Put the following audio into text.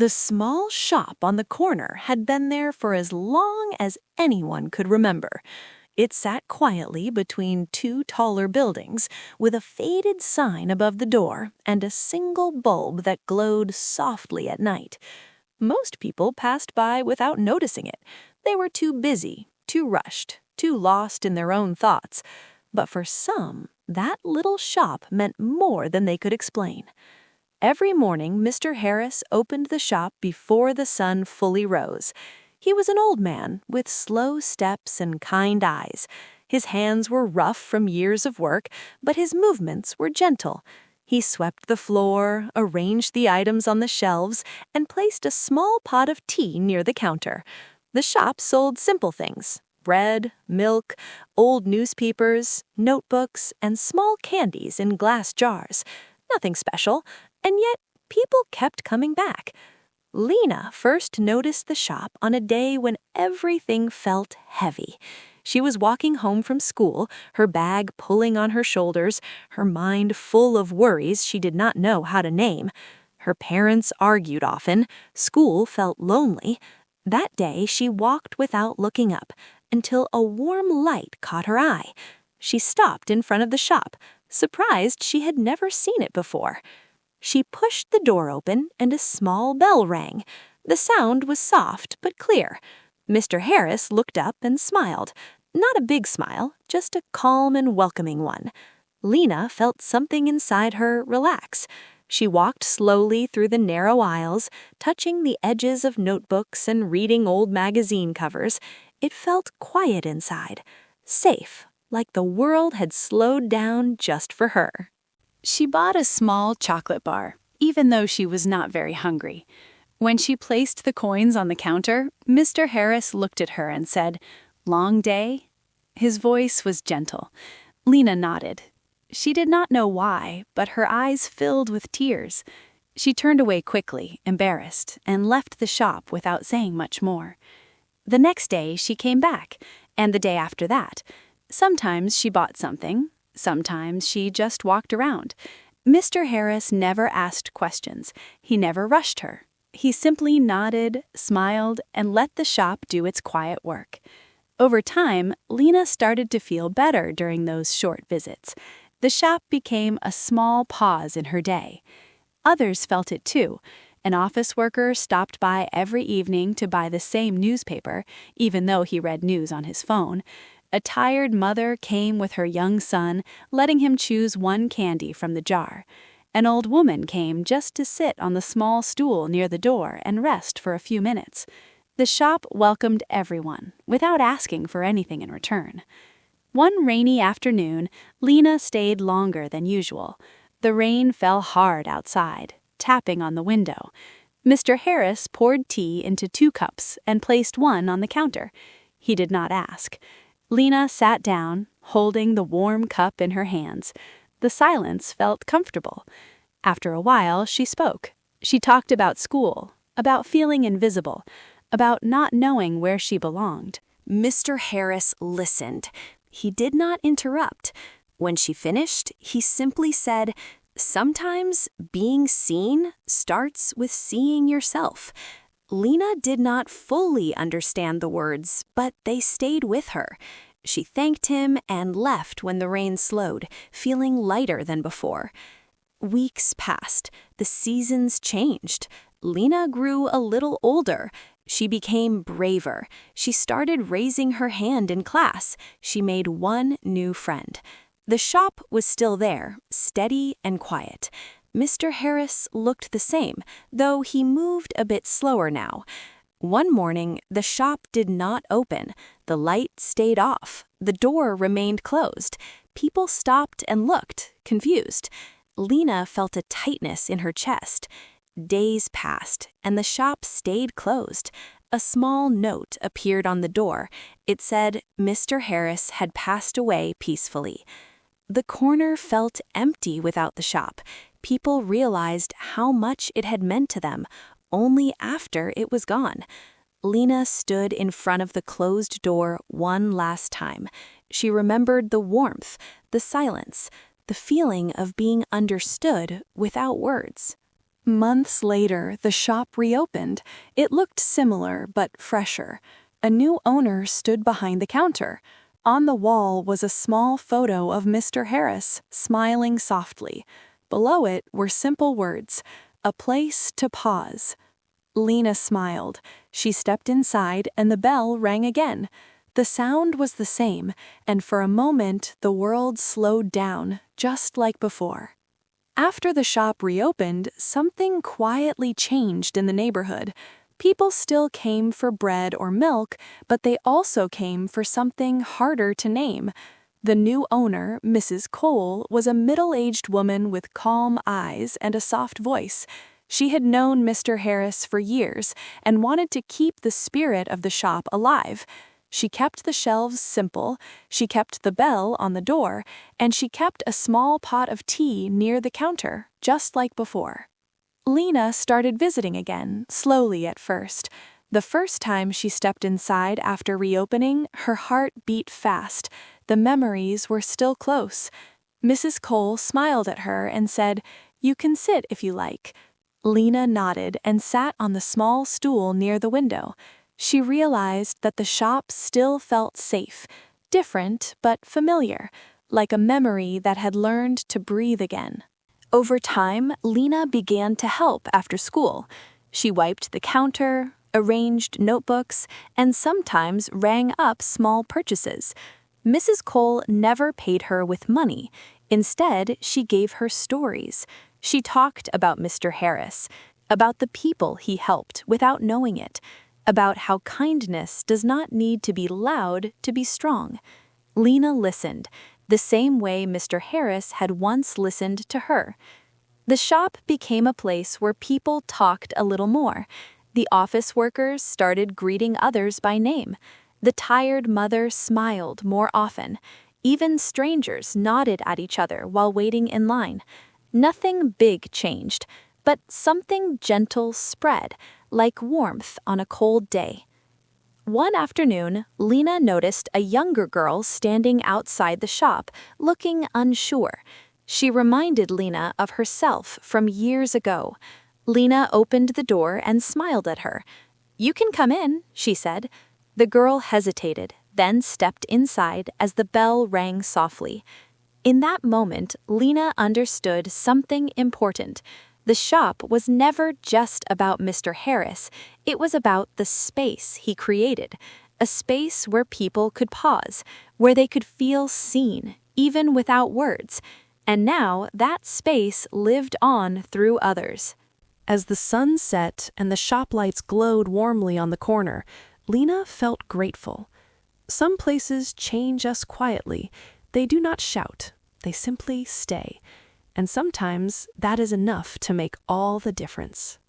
The small shop on the corner had been there for as long as anyone could remember. It sat quietly between two taller buildings, with a faded sign above the door and a single bulb that glowed softly at night. Most people passed by without noticing it. They were too busy, too rushed, too lost in their own thoughts. But for some, that little shop meant more than they could explain. Every morning, Mr. Harris opened the shop before the sun fully rose. He was an old man with slow steps and kind eyes. His hands were rough from years of work, but his movements were gentle. He swept the floor, arranged the items on the shelves, and placed a small pot of tea near the counter. The shop sold simple things: bread, milk, old newspapers, notebooks, and small candies in glass jars. Nothing special, and yet people kept coming back. Lena first noticed the shop on a day when everything felt heavy. She was walking home from school, her bag pulling on her shoulders, her mind full of worries she did not know how to name. Her parents argued often. School felt lonely. That day she walked without looking up until a warm light caught her eye. She stopped in front of the shop, surprised she had never seen it before. She pushed the door open and a small bell rang. The sound was soft but clear. Mr. Harris looked up and smiled. Not a big smile, just a calm and welcoming one. Lena felt something inside her relax. She walked slowly through the narrow aisles, touching the edges of notebooks and reading old magazine covers. It felt quiet inside, safe, like the world had slowed down just for her. She bought a small chocolate bar, even though she was not very hungry. When she placed the coins on the counter, Mr. Harris looked at her and said, "Long day?" His voice was gentle. Lena nodded. She did not know why, but her eyes filled with tears. She turned away quickly, embarrassed, and left the shop without saying much more. The next day she came back, and the day after that. Sometimes she bought something. Sometimes she just walked around. Mr. Harris never asked questions. He never rushed her. He simply nodded, smiled, and let the shop do its quiet work. Over time, Lena started to feel better during those short visits. The shop became a small pause in her day. Others felt it too. An office worker stopped by every evening to buy the same newspaper, even though he read news on his phone. A tired mother came with her young son, letting him choose one candy from the jar. An old woman came just to sit on the small stool near the door and rest for a few minutes. The shop welcomed everyone, without asking for anything in return. One rainy afternoon, Lena stayed longer than usual. The rain fell hard outside, tapping on the window. Mr. Harris poured tea into 2 cups and placed one on the counter. He did not ask. Lena sat down, holding the warm cup in her hands. The silence felt comfortable. After a while, she spoke. She talked about school, about feeling invisible, about not knowing where she belonged. Mr. Harris listened. He did not interrupt. When she finished, he simply said, "Sometimes being seen starts with seeing yourself." Lena did not fully understand the words, but they stayed with her. She thanked him and left when the rain slowed, feeling lighter than before. Weeks passed. The seasons changed. Lena grew a little older. She became braver. She started raising her hand in class. She made one new friend. The shop was still there, steady and quiet. Mr. Harris looked the same, though he moved a bit slower now. One morning, the shop did not open. The light stayed off. The door remained closed. People stopped and looked, confused. Lena felt a tightness in her chest. Days passed, and the shop stayed closed. A small note appeared on the door. It said Mr. Harris had passed away peacefully. The corner felt empty without the shop. People realized how much it had meant to them, only after it was gone. Lena stood in front of the closed door one last time. She remembered the warmth, the silence, the feeling of being understood without words. Months later, the shop reopened. It looked similar, but fresher. A new owner stood behind the counter. On the wall was a small photo of Mr. Harris, smiling softly. Below it were simple words, "A place to pause." Lena smiled. She stepped inside and the bell rang again. The sound was the same, and for a moment the world slowed down, just like before. After the shop reopened, something quietly changed in the neighborhood. People still came for bread or milk, but they also came for something harder to name. The new owner, Mrs. Cole, was a middle-aged woman with calm eyes and a soft voice. She had known Mr. Harris for years and wanted to keep the spirit of the shop alive. She kept the shelves simple, she kept the bell on the door, and she kept a small pot of tea near the counter, just like before. Lena started visiting again, slowly at first. The first time she stepped inside after reopening, her heart beat fast. The memories were still close. Mrs. Cole smiled at her and said, "You can sit if you like." Lena nodded and sat on the small stool near the window. She realized that the shop still felt safe, different but familiar, like a memory that had learned to breathe again. Over time, Lena began to help after school. She wiped the counter, arranged notebooks, and sometimes rang up small purchases. Mrs. Cole never paid her with money. Instead, she gave her stories. She talked about Mr. Harris, about the people he helped without knowing it, about how kindness does not need to be loud to be strong. Lena listened, the same way Mr. Harris had once listened to her. The shop became a place where people talked a little more. The office workers started greeting others by name. The tired mother smiled more often. Even strangers nodded at each other while waiting in line. Nothing big changed, but something gentle spread, like warmth on a cold day. One afternoon, Lena noticed a younger girl standing outside the shop, looking unsure. She reminded Lena of herself from years ago. Lena opened the door and smiled at her. "You can come in," she said. The girl hesitated, then stepped inside as the bell rang softly. In that moment, Lena understood something important. The shop was never just about Mr. Harris. It was about the space he created, a space where people could pause, where they could feel seen, even without words. And now that space lived on through others. As the sun set and the shop lights glowed warmly on the corner, Lena felt grateful. Some places change us quietly. They do not shout, they simply stay. And sometimes that is enough to make all the difference.